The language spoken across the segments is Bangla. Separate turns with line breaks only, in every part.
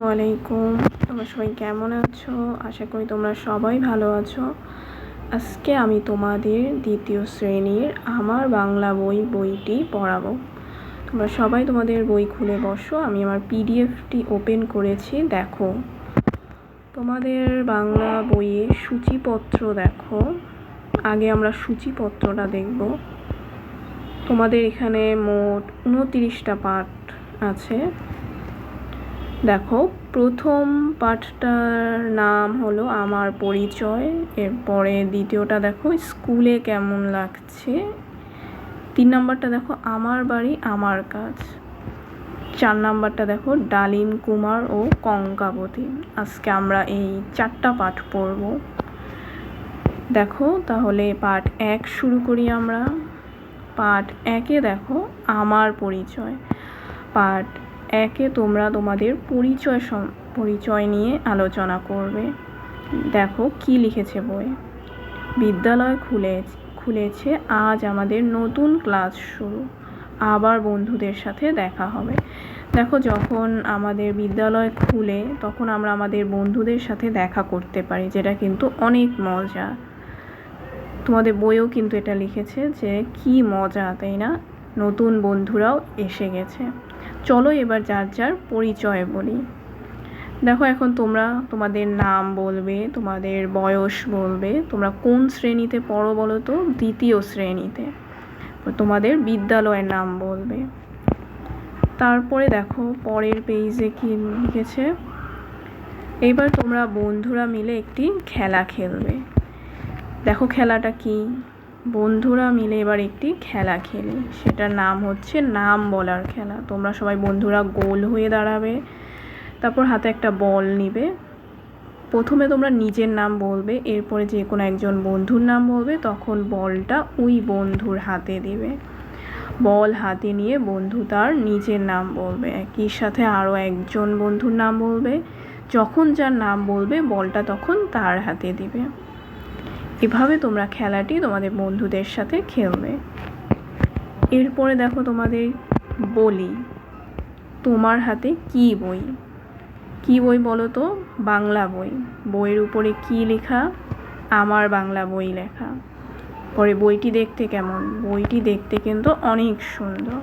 ওয়ালাইকুম। তোমরা সবাই কেমন আছো? আশা করি তোমরা সবাই ভালো আছো। আজকে আমি তোমাদের দ্বিতীয় শ্রেণীর আমার বাংলা বইটি পড়াবো। তোমরা সবাই তোমাদের বই খুলে বসো। আমি আমার পিডিএফটি ওপেন করেছি, দেখো। তোমাদের বাংলা বইয়ে সূচিপত্র দেখো। আগে আমরা সূচিপত্রটা দেখব। তোমাদের এখানে মোট 29টা পাঠ আছে। দেখো, প্রথম পাঠটার নাম হলো আমার পরিচয়। এরপরে দ্বিতীয়টা দেখো স্কুলে কেমন লাগছে। 3 নম্বরটা দেখো আমার বাড়ি আমার কাজ। 4 নম্বরটা দেখো ডালিম কুমার ও কঙ্কাবতী। আজকে আমরা এই 4টা পাঠ পড়ব। দেখো তাহলে পাঠ 1 শুরু করি আমরা। পাঠ 1-এ দেখো আমার পরিচয়। পাঠ 1-এ তোমরা তোমাদের পরিচয় নিয়ে আলোচনা করবে। দেখো কি লিখেছে বই। বিদ্যালয় খুলেছে, আজ আমাদের নতুন ক্লাস শুরু, আবার বন্ধুদের সাথে দেখা হবে। দেখো, যখন আমাদের বিদ্যালয় খুলে তখন আমরা আমাদের বন্ধুদের সাথে দেখা করতে পারি, যেটা কিন্তু অনেক মজা। তোমাদের বইও কিন্তু এটা লিখেছে যে কি মজা, তাই না? নতুন বন্ধুরাও এসে গেছে। চলো এবার যার যার পরিচয় বলি। দেখো, এখন তোমরা তোমাদের নাম বলবে, তোমাদের বয়স বলবে। তোমরা কোন শ্রেণীতে পড়ো বলো তো? 2য় শ্রেণীতে। তোমাদের বিদ্যালয়ের নাম বলবে। তারপরে দেখো পরের পেজে কি লিখেছে। এবার তোমরা বন্ধুরা মিলে একটি খেলা খেলবে। দেখো খেলাটা কি। বন্ধুরা মিলে এবার একটি খেলা খেলি, সেটার নাম হচ্ছে নাম বলার খেলা। তোমরা সবাই বন্ধুরা গোল হয়ে দাঁড়াবে, তারপর হাতে একটা বল নিবে। প্রথমে তোমরা নিজের নাম বলবে, এরপরে যে কোনো একজন বন্ধুর নাম বলবে, তখন বলটা ওই বন্ধুর হাতে দিবে। বল হাতে নিয়ে বন্ধু তার নিজের নাম বলবে, একই সাথে আরও একজন বন্ধুর নাম বলবে। যখন যার নাম বলবে বলটা তখন তার হাতে দিবে। এভাবে তোমরা খেলাটি তোমাদের বন্ধুদের সাথে খেলবে। এরপরে দেখো তোমাদের বলি, তোমার হাতে কি বই? কি বই বলো তো? বাংলা বই। বইয়ের উপরে কি লেখা? আমার বাংলা বই লেখা। পরে বইটি দেখতে কেমন? বইটি দেখতে কিন্তু অনেক সুন্দর।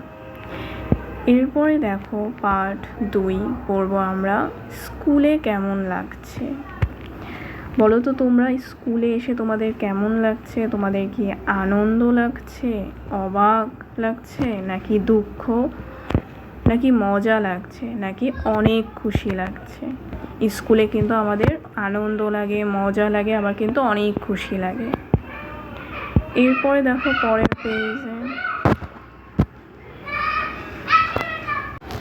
এরপরে দেখো পাঠ 2 পড়ব আমরা, স্কুলে কেমন লাগছে। বলো তো তোমরা স্কুলে এসে তোমাদের কেমন লাগছে? তোমাদের কি আনন্দ লাগছে, অবাক লাগছে, নাকি দুঃখ, নাকি মজা লাগছে, নাকি অনেক খুশি লাগছে? স্কুলে কিন্তু আমাদের আনন্দ লাগে, মজা লাগে, আবার কিন্তু অনেক খুশি লাগে। এরপরে দেখো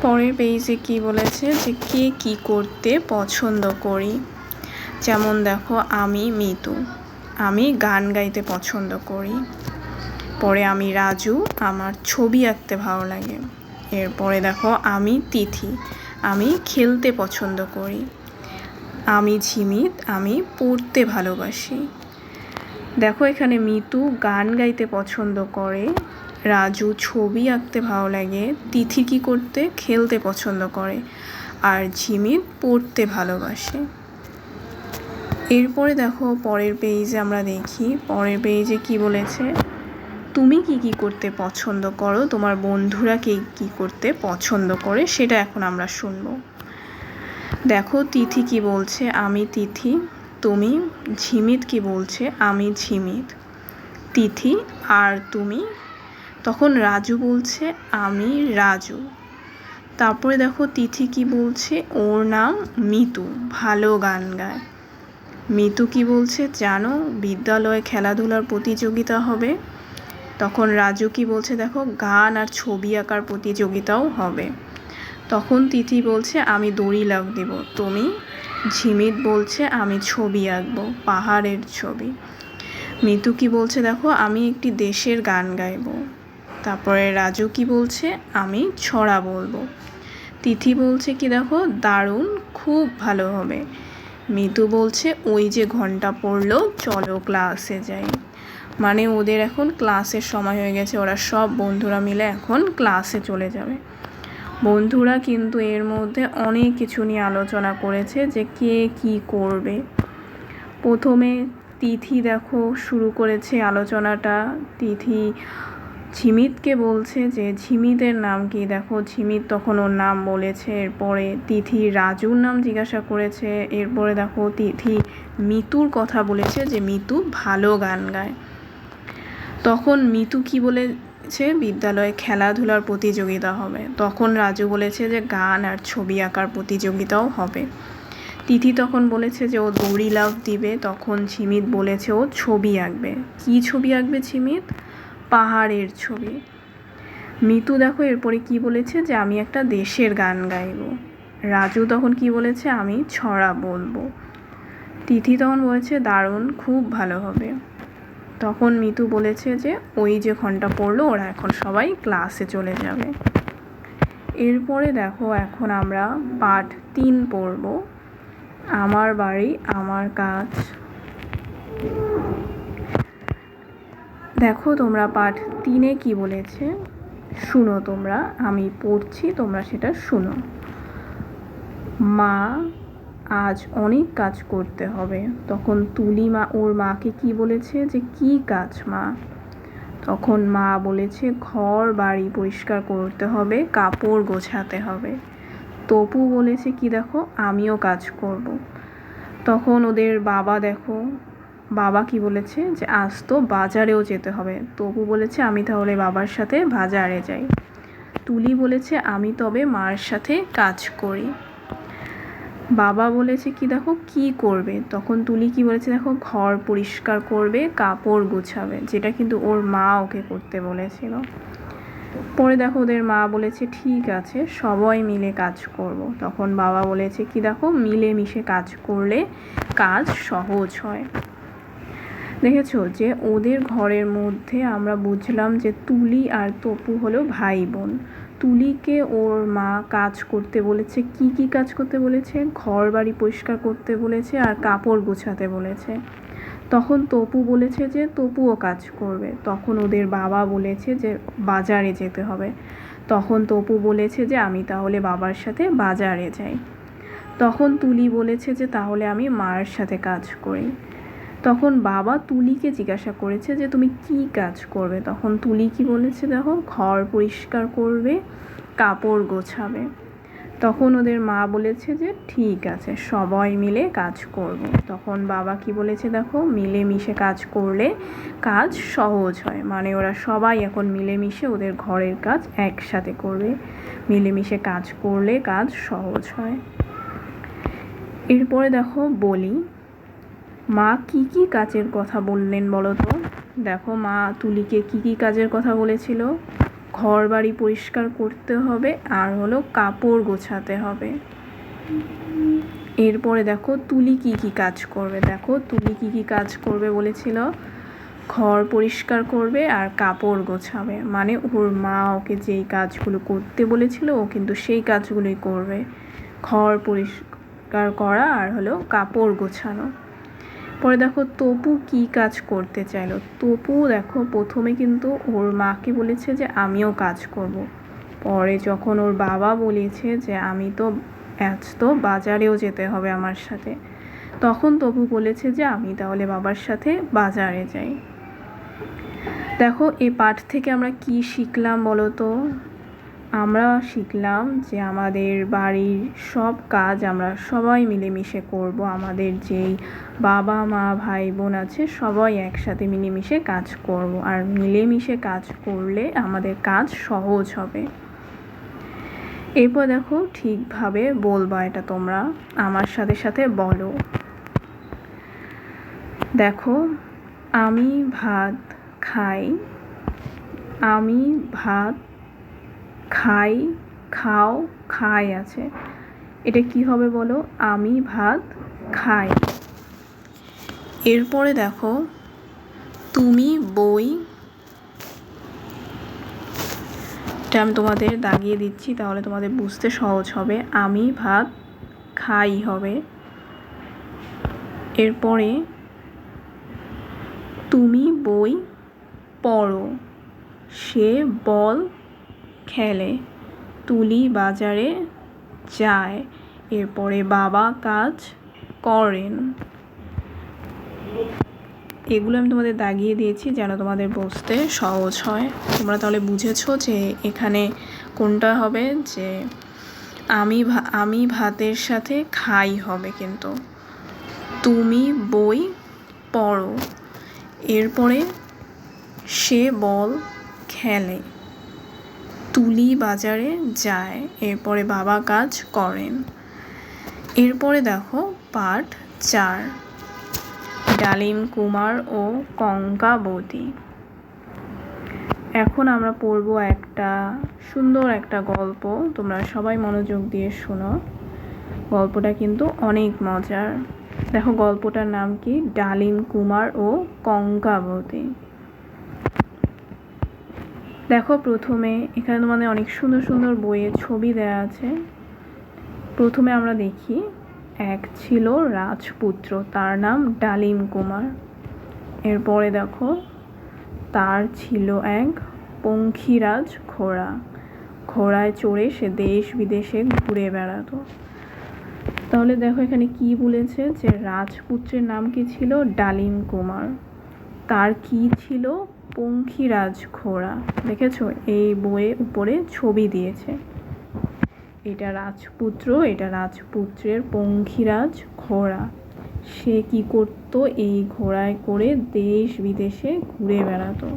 পরের পেজে কি বলেছে যে কে কি করতে পছন্দ করি। যেমন দেখো, আমি মিতু, আমি গান গাইতে পছন্দ করি। পরে আমি রাজু, আমার ছবি আঁকতে ভালো লাগে। এরপরে দেখো আমি তিথি, আমি খেলতে পছন্দ করি। আমি ঝিমিত, আমি পড়তে ভালোবাসি। দেখো এখানে মিতু গান গাইতে পছন্দ করে, রাজু ছবি আঁকতে ভালো লাগে, তিথি কি করতে? খেলতে পছন্দ করে, আর ঝিমিত পড়তে ভালোবাসে। এরপরে দেখো পরের পেজে আমরা দেখি, পরের পেজে কি বলেছে। তুমি কি কি করতে পছন্দ করো, তোমার বন্ধুরা কি করতে পছন্দ করে, সেটা এখন আমরা শুনব। দেখো তিথি কি বলছে, আমি তিথি। তুমি। ঝিমিত কি বলছে, আমি ঝিমিত। তিথি আর তুমি। তখন রাজু বলছে, আমি রাজু। তারপরে দেখো তিথি কি বলছে, ওর নাম মিতু, ভালো গান গায়। মিতু কি বলছে, জানো বিদ্যালয়ে খেলাধুলার প্রতিযোগিতা হবে। তখন রাজু কি বলছে, দেখো গান আর ছবি আঁকার প্রতিযোগিতাও হবে। তখন তিথি বলছে, আমি দড়ি লাফ দেব। তুমি। ঝিমিত বলছে, আমি ছবি আঁকবো, পাহাড়ের ছবি। মিতু কি বলছে, দেখো আমি একটি দেশের গান গাইবো। তারপরে রাজু কি বলছে, আমি ছড়া বলবো। তিথি বলছে কি, দেখো দারুণ, খুব ভালো হবে। মিতু বলছে, ওই যে ঘন্টা পড়লো, চলো ক্লাসে যাই। মানে ওদের এখন ক্লাসের সময় হয়ে গেছে, ওরা সব বন্ধুরা মিলে এখন ক্লাসে চলে যাবে। বন্ধুরা কিন্তু এর মধ্যে অনেক কিছু নিয়ে আলোচনা করেছে যে কে কি করবে। প্রথমে তিথি দেখো শুরু করেছে আলোচনাটা। তিথি ঝিমিতকে বলছে যে ঝিমিতের নাম কি, দেখো ঝিমিত তখন ওর নাম বলেছে। এরপরে তিথি রাজুর নাম জিজ্ঞাসা করেছে। এরপরে দেখো তিথি মিতুর কথা বলেছে যে মিতু ভালো গান গায়। তখন মিতু কি বলেছে, বিদ্যালয়ে খেলাধুলার প্রতিযোগিতা হবে। তখন রাজু বলেছে যে গান আর ছবি আঁকার প্রতিযোগিতাও হবে। তিথি তখন বলেছে যে ও দড়ি লাফ দিবে। তখন ঝিমিত বলেছে ও ছবি আঁকবে। কী ছবি আঁকবে ঝিমিত? পাহাড়ের ছবি। মিতু দেখো এরপরে কি বলেছে যে আমি একটা দেশের গান গাইব। রাজু তখন কি বলেছে, আমি ছড়া বলবো। তিথি তখন বলেছে দারুণ, খুব ভালো হবে। তখন মিতু বলেছে যে ওই যে ঘন্টা পড়লো ওরা এখন সবাই ক্লাসে চলে যাবে। এরপরে দেখো এখন আমরা পাঠ 3 পড়ব, আমার বাড়ি আমার কাজ। দেখো তোমরা পাঠ 3-এ কি বলেছে শুনো তোমরা, আমি পড়ছি তোমরা সেটা শুনো। মা আজ অনেক কাজ করতে হবে। তখন তুলি মা ওর মাকে কি বলেছে যে কি কাজ মা? তখন মা বলেছে ঘর বাড়ি পরিষ্কার করতে হবে, কাপড় গোছাতে হবে। তপু বলেছে কি দেখো আমিও কাজ করব। তখন ওদের বাবা দেখো বাবা কি বলেছে যে আজ তো বাজারেও যেতে হবে। তপু বলেছে আমি তাহলে বাবার সাথে বাজারে যাই। তুলি বলেছে আমি তবে মার সাথে কাজ করি। বাবা বলেছে কি দেখো কি করবে। তখন তুলি কি বলেছে দেখো ঘর পরিষ্কার করবে, কাপড় গুছাবে, যেটা কিন্তু ওর মা ওকে করতে বলেছিল। পরে দেখো ওদের মা বলেছে ঠিক আছে সবাই মিলে কাজ করব। তখন বাবা বলেছে কি দেখো মিলেমিশে কাজ করলে কাজ সহজ হয়। দেখেছো যে ওদের ঘরের মধ্যে আমরা বুঝলাম যে তুলি আর তপু হলো ভাই বোন। তুলিকে ওর মা কাজ করতে বলেছে, কি কি কাজ করতে বলেছে? ঘর বাড়ি পরিষ্কার করতে বলেছে আর কাপড় গোছাতে বলেছে। তখন তপু বলেছে যে তপুও কাজ করবে। তখন ওদের বাবা বলেছে যে বাজারে যেতে হবে। তখন তপু বলেছে যে আমি তাহলে বাবার সাথে বাজারে যাই। তখন তুলি বলেছে যে তাহলে আমি মায়ের সাথে কাজ করি। তখন বাবা তুলিকে জিজ্ঞাসা করেছে যে তুমি কি কাজ করবে। তখন তুলি কি বলেছে দেখো ঘর পরিষ্কার করবে, কাপড় গোছাবে। তখন ওদের মা বলেছে যে ঠিক আছে সবাই মিলে কাজ করব। তখন বাবা কি বলেছে দেখো মিলেমিশে কাজ করলে কাজ সহজ হয়, মানে ওরা সবাই এখন মিলেমিশে ওদের ঘরের কাজ একসাথে করবে। মিলেমিশে কাজ করলে কাজ সহজ হয়। এরপরে দেখো বলি মা কি কি কাজের কথা বললেন বলো তো। দেখো মা তুলিকে কি কি কাজের কথা বলেছিল? ঘর বাড়ি পরিষ্কার করতে হবে আর হলো কাপড় গোছাতে হবে। এরপরে দেখো তুলি কি কি কাজ করবে। দেখো তুলি কি কি কাজ করবে বলেছিল, ঘর পরিষ্কার করবে আর কাপড় গোছাবে, মানে ওর মা ওকে যেই কাজগুলো করতে বলেছিল ও কিন্তু সেই কাজগুলোই করবে, ঘর পরিষ্কার করা আর হলো কাপড় গোছানো। পরে দেখো তপু কি কাজ করতে চাইলো। তপু দেখো প্রথমে কিন্তু ওর মাকে বলেছে যে আমিও কাজ করব। পরে যখন ওর বাবা বলেছে যে আমি তো আজ তো বাজারেও যেতে হবে আমার সাথে, তখন তপু বলেছে যে আমি তাহলে বাবার সাথে বাজারে যাই। দেখো এই পাঠ থেকে আমরা কি শিখলাম বলো তো? আমরা শিখলাম যে আমাদের বাড়ির সব কাজ আমরা সবাই মিলেমিশে করব। আমাদের যেই বাবা মা ভাই বোন আছে সবাই একসাথে মিলেমিশে কাজ করব, আর মিলেমিশে কাজ করলে আমাদের কাজ সহজ হবে। এরপর দেখো ঠিকভাবে বলবা এটা তোমরা আমার সাথে সাথে বলো। দেখো আমি ভাত খাই, আমি ভাত খাই, খাও, খাই আছে, এটা কি হবে বলো? আমি ভাত খাই। এরপরে দেখো তুমি বই, এটা আমি তোমাদের দাগিয়ে দিচ্ছি তাহলে তোমাদের বুঝতে সহজ হবে। আমি ভাত খাই হবে। এরপরে তুমি বই পড়ো, সে বল খেলে। তুলি বাজারে যায়, এরপরে বাবা কাজ করেন। এগুলো আমি তোমাদের দাগিয়ে দিয়েছি যেন তোমাদের বুঝতে সহজ হয়। তোমরা তাহলে বুঝেছো যে এখানে কোনটা হবে, যে আমি ভাতের সাথে খাই হবে, কিন্তু তুমি বই পড়ো, এরপরে সে বল খেলে, তুলি বাজারে যায়, এরপরে বাবা কাজ করেন। এরপরে দেখো পাঠ 4, ডালিম কুমার ও কঙ্কাবতী। এখন আমরা পড়ব একটা সুন্দর একটা গল্প। তোমরা সবাই মনোযোগ দিয়ে শোনো, গল্পটা কিন্তু অনেক মজার। দেখো গল্পটার নাম কি, ডালিম কুমার ও কঙ্কাবতী। দেখো প্রথমে এখানে তোমাদের অনেক সুন্দর সুন্দর বইয়ের ছবি দেওয়া আছে। প্রথমে আমরা দেখি, এক ছিল রাজপুত্র, তার নাম ডালিম কুমার। এরপরে দেখো তার ছিল এক পঙ্খিরাজ ঘোড়া, ঘোড়ায় চড়ে সে দেশ বিদেশে ঘুরে বেড়াতো। তাহলে দেখো এখানে কি বলেছে, যে রাজপুত্রের নাম কি ছিল, ডালিম কুমার, তার কি ছিল, পঙ্খিরাজ ঘোড়া। দেখেছো এই বইয়ের উপরে ছবি দিয়েছে, এটা রাজপুত্র, এটা রাজপুত্রের পঙ্খিরাজ ঘোড়া। সে কি করত, এই ঘোড়ায় করে দেশ বিদেশে ঘুরে বেড়াতো।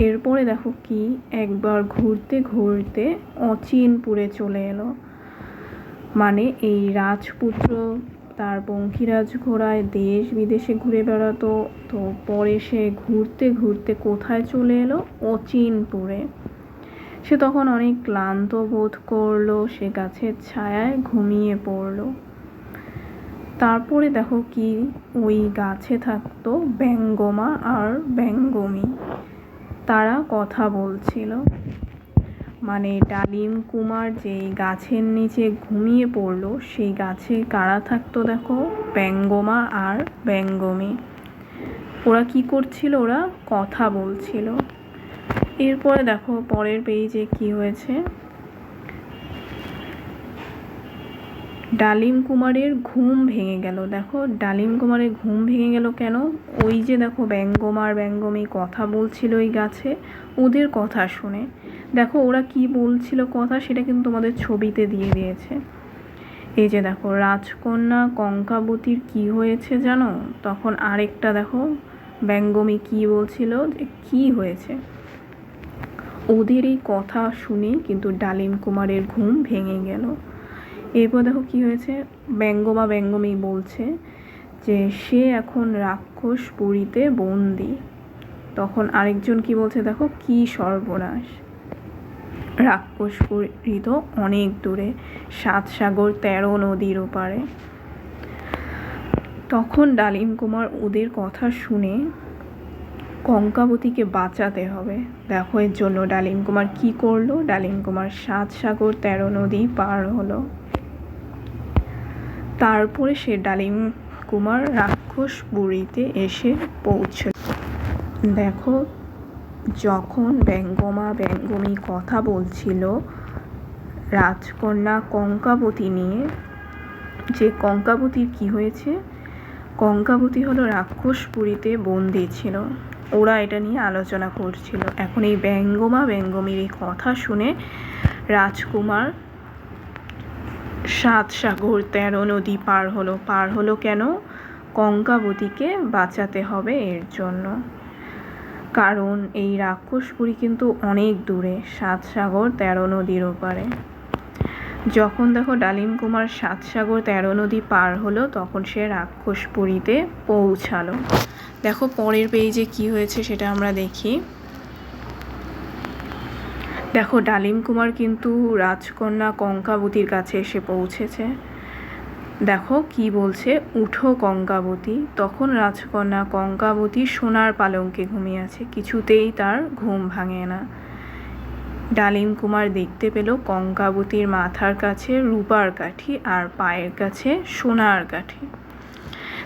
এরপরে দেখো কি, একবার ঘুরতে ঘুরতে অচিনপুরে চলে এলো। মানে এই রাজপুত্র তার পঙ্খিরাজ ঘোড়ায় দেশ বিদেশে ঘুরে বেড়াতো, তো পরে সে ঘুরতে ঘুরতে কোথায় চলে এলো, অচিনপুরে। সে তখন অনেক ক্লান্ত বোধ করলো, সে গাছের ছায়ায় ঘুমিয়ে পড়লো। তারপরে দেখো কি, ওই গাছে থাকতো ব্যঙ্গমা আর ব্যঙ্গমী, তারা কথা বলছিল। মানে ডালিম কুমার যেই গাছের নিচে ঘুমিয়ে পড়লো, সেই গাছে কারা থাকতো, দেখো ব্যঙ্গমা আর ব্যঙ্গমী। ওরা কি করছিল, ওরা কথা বলছিল। এরপরে দেখো পরের পেজে কি হয়েছে, ডালিম কুমারের ঘুম ভেঙে গেল। দেখো ডালিম কুমারের ঘুম ভেঙে গেল কেন, ওই যে দেখো ব্যঙ্গমা আর ব্যঙ্গমী কথা বলছিল ওই গাছে, ওদের কথা শুনে। দেখো ওরা কি বলছিল কথা, সেটা কিন্তু তোমাদের ছবিতে দিয়ে দিয়েছে। এই যে দেখো রাজকন্যা কঙ্কাবতীর কি হয়েছে জানো, তখন আরেকটা দেখো ব্যঙ্গমী কি বলছিল, যে কি হয়েছে। ওদের এই কথা শুনে কিন্তু ডালিম কুমারের ঘুম ভেঙে গেল। এরপর দেখো কি হয়েছে, ব্যঙ্গমা ব্যঙ্গমী বলছে যে সে এখন রাক্ষসপুরীতে বন্দি। তখন আরেকজন কি বলছে, দেখো কি সর্বনাশ, রাক্ষসপুরী তো অনেক দূরে, 7 সাগর 13 নদীর ওপারে। তখন ডালিম কুমার ওদের কথা শুনে কঙ্কাবতীকে বাঁচাতে হবে। দেখো এর জন্য ডালিম কুমার কি করলো, ডালিম কুমার 7 সাগর 13 নদী পার হলো। তারপরে সে ডালিম কুমার রাক্ষসপুরীতে এসে পৌঁছল। দেখো যখন ব্যঙ্গমা ব্যঙ্গমী কথা বলছিল রাজকন্যা কঙ্কাবতী নিয়ে, যে কঙ্কাবতীর কি হয়েছে, কঙ্কাবতী হলো রাক্ষসপুরীতে বন্দি ছিল, ওরা এটা নিয়ে আলোচনা করছিল। এখন এই ব্যঙ্গমা ব্যঙ্গমীর এই কথা শুনে রাজকুমার 7 সাগর 13 নদী পার হলো কেন, কঙ্কাবতীকে বাঁচাতে হবে এর জন্য। কারণ এই রাক্ষসপুরী কিন্তু অনেক দূরে, 7 সাগর 13 নদীর ওপারে। যখন দেখো ডালিম কুমার 7 সাগর 13 নদী পার হলো, তখন সে রাক্ষসপুরীতে পৌঁছালো। দেখো পরের পেজে কি হয়েছে সেটা আমরা দেখি। দেখো ডালিম কুমার কিন্তু রাজকন্যা কঙ্কাবতীর কাছে এসে পৌঁছেছে। দেখো কি বলছে, উঠো কঙ্কাবতী। তখন রাজকন্যা কঙ্কাবতী সোনার পালঙ্কে ঘুমিয়ে আছে, কিছুতেই তার ঘুম ভাঙে না। ডালিম কুমার দেখতে পেল কঙ্কাবতীর মাথার কাছে রূপার কাঠি আর পায়ের কাছে সোনার কাঠি।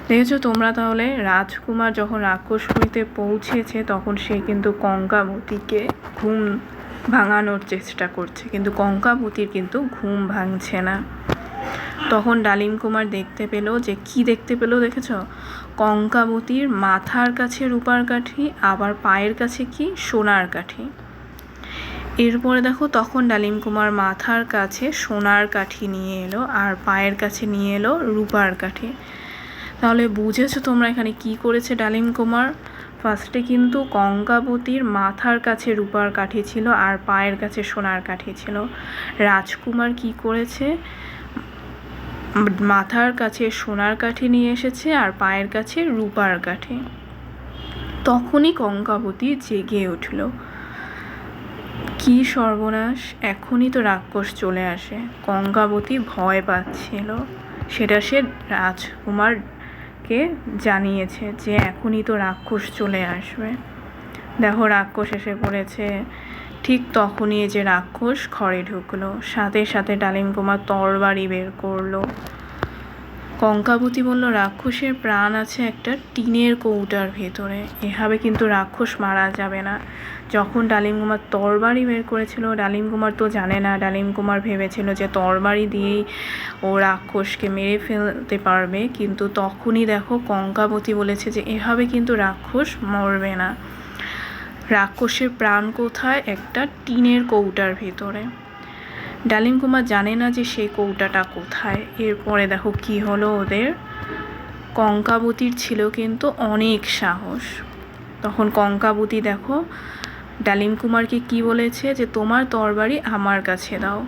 দেখেছো তোমরা, তাহলে রাজকুমার যখন রাক্ষসপুরীতে পৌঁছেছে তখন সে কিন্তু কঙ্কাবতীকে ঘুম ভাঙানোর চেষ্টা করছে, কিন্তু কঙ্কাবতীর কিন্তু ঘুম ভাঙছে না। তখন ডালিম কুমার দেখতে পেল যে কি দেখতে পেল দেখেছ? কঙ্কাবতীর মাথার কাছে রূপার কাঠি, আবার পায়ের কাছে কি সোনার কাঠি। এরপরে দেখো তখন ডালিম কুমার মাথার কাছে সোনার কাঠি নিয়ে এলো আর পায়ের কাছে নিয়ে এলো রূপার কাঠি। তাহলে বুঝেছো তোমরা এখানে কি করেছে ডালিম কুমার? ফার্স্টে কিন্তু কঙ্কাবতীর মাথার কাছে রূপার কাঠি ছিল আর পায়ের কাছে সোনার কাঠি ছিল। রাজকুমার কি করেছে? মাথার কাছে সোনার কাঠি নিয়ে এসেছে আর পায়ের কাছে রূপার কাঠি। তখনই কঙ্কাবতী জেগে উঠল। কি সর্বনাশ, এখনই তো রাক্ষস চলে আসে। কঙ্কাবতী ভয় পাচ্ছিল, সেটা সে রাজকুমারকে জানিয়েছে যে এখনই তো রাক্ষস চলে আসবে। দেখো রাক্ষস এসে পড়েছে। ঠিক তখনই যে রাক্ষস ঘরে ঢুকলো, সাথে সাথে ডালিম কুমার তরবারি বের করলো। কঙ্কাবতী বলল, রাক্ষসের প্রাণ আছে একটা টিনের কৌটার ভেতরে, এভাবে কিন্তু রাক্ষস মারা যাবে না। যখন ডালিম কুমার তরবারি বের করেছিল, ডালিম কুমার তো জানে না, ডালিম কুমার ভেবেছিল যে তরবারি দিয়েই ও রাক্ষসকে মেরে ফেলতে পারবে, কিন্তু তখনই দেখো কঙ্কাবতী বলেছে যে এভাবে কিন্তু রাক্ষস মরবে না। রাক্ষসের প্রাণ কোথায়? একটা টিনের কৌটার ভেতরে। ডালিম কুমার জানে না যে সেই কৌটাটা কোথায়। এরপরে দেখো কি হলো ওদের। কঙ্কাবতীর ছিল কিন্তু অনেক সাহস। তখন কঙ্কাবতী দেখো ডালিম কুমারকে কি বলেছে যে তোমার তরবারি আমার কাছে দাও।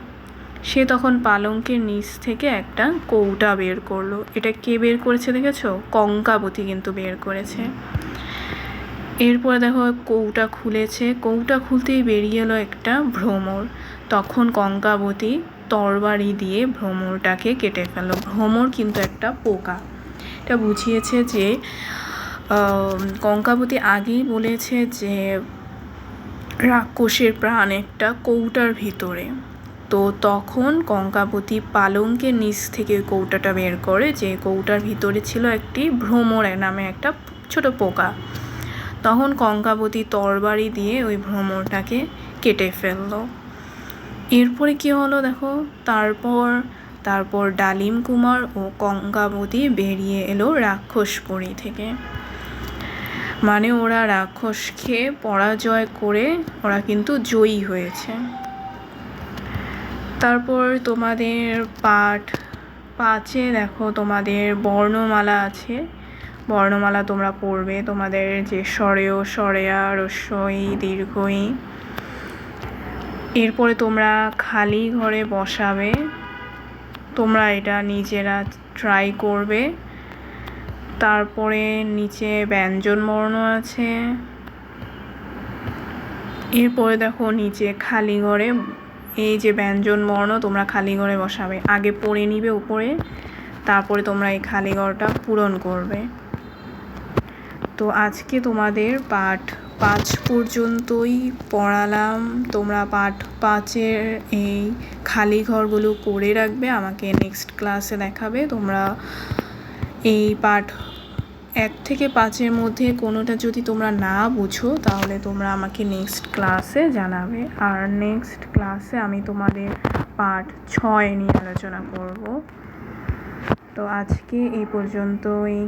সে তখন পালঙ্কের নিচ থেকে একটা কৌটা বের করলো। এটা কে বের করেছে দেখেছো? কঙ্কাবতী কিন্তু বের করেছে। এরপরে দেখো কৌটা খুলেছে, কৌটা খুলতেই বেরিয়ে এলো একটা ভ্রমর। তখন কঙ্কাবতী তরবারি দিয়ে ভ্রমরটাকে কেটে ফেলল। ভ্রমর কিন্তু একটা পোকা। এটা বুঝিয়েছে যে কঙ্কাবতী আগেই বলেছে যে রাক্ষসের প্রাণ একটা কৌটার ভিতরে। তো তখন কঙ্কাবতী পালঙ্কের নিচ থেকে কৌটাটা বের করে, যে কৌটার ভিতরে ছিল একটি ভ্রমর নামে একটা ছোট পোকা। তখন কঙ্কাবতী তরবারি দিয়ে ওই ভ্রমরটাকে কেটে ফেলল। এরপরে কি হলো দেখো, তারপর ডালিম কুমার ও কঙ্কাবতী বেরিয়ে এলো রাক্ষসপুরী থেকে। মানে ওরা রাক্ষসকে পরাজয় করে ওরা কিন্তু জয়ী হয়েছে। তারপর তোমাদের পাঠ 5-এ দেখো তোমাদের বর্ণমালা আছে। বর্ণমালা তোমরা পড়বে, তোমাদের যে স্বরেয়, স্বরেয়া, রস্বই, দীর্ঘই। এরপরে তোমরা খালি ঘরে বসাবে। তোমরা এটা নিজেরা ট্রাই করবে। তারপরে নিচে ব্যঞ্জন বর্ণ আছে। এরপরে দেখো নিচে খালি ঘরে এই যে ব্যঞ্জন বর্ণ তোমরা খালি ঘরে বসাবে। আগে পড়ে নিবে উপরে, তারপরে তোমরা এই খালি ঘরটা পূরণ করবে। তো আজকে তোমাদের পাঠ 5 পর্যন্তই পড়ালাম। তোমরা পাঠ 5-এর এই খালি ঘরগুলো করে রাখবে, আমাকে নেক্সট ক্লাসে দেখাবে। তোমরা এই পাঠ 1 থেকে 5-এর মধ্যে কোনোটা যদি তোমরা না বুঝো তাহলে তোমরা আমাকে নেক্সট ক্লাসে জানাবে। আর নেক্সট ক্লাসে আমি তোমাদের পাঠ 6 নিয়ে আলোচনা করব। তো আজকে এই পর্যন্তই।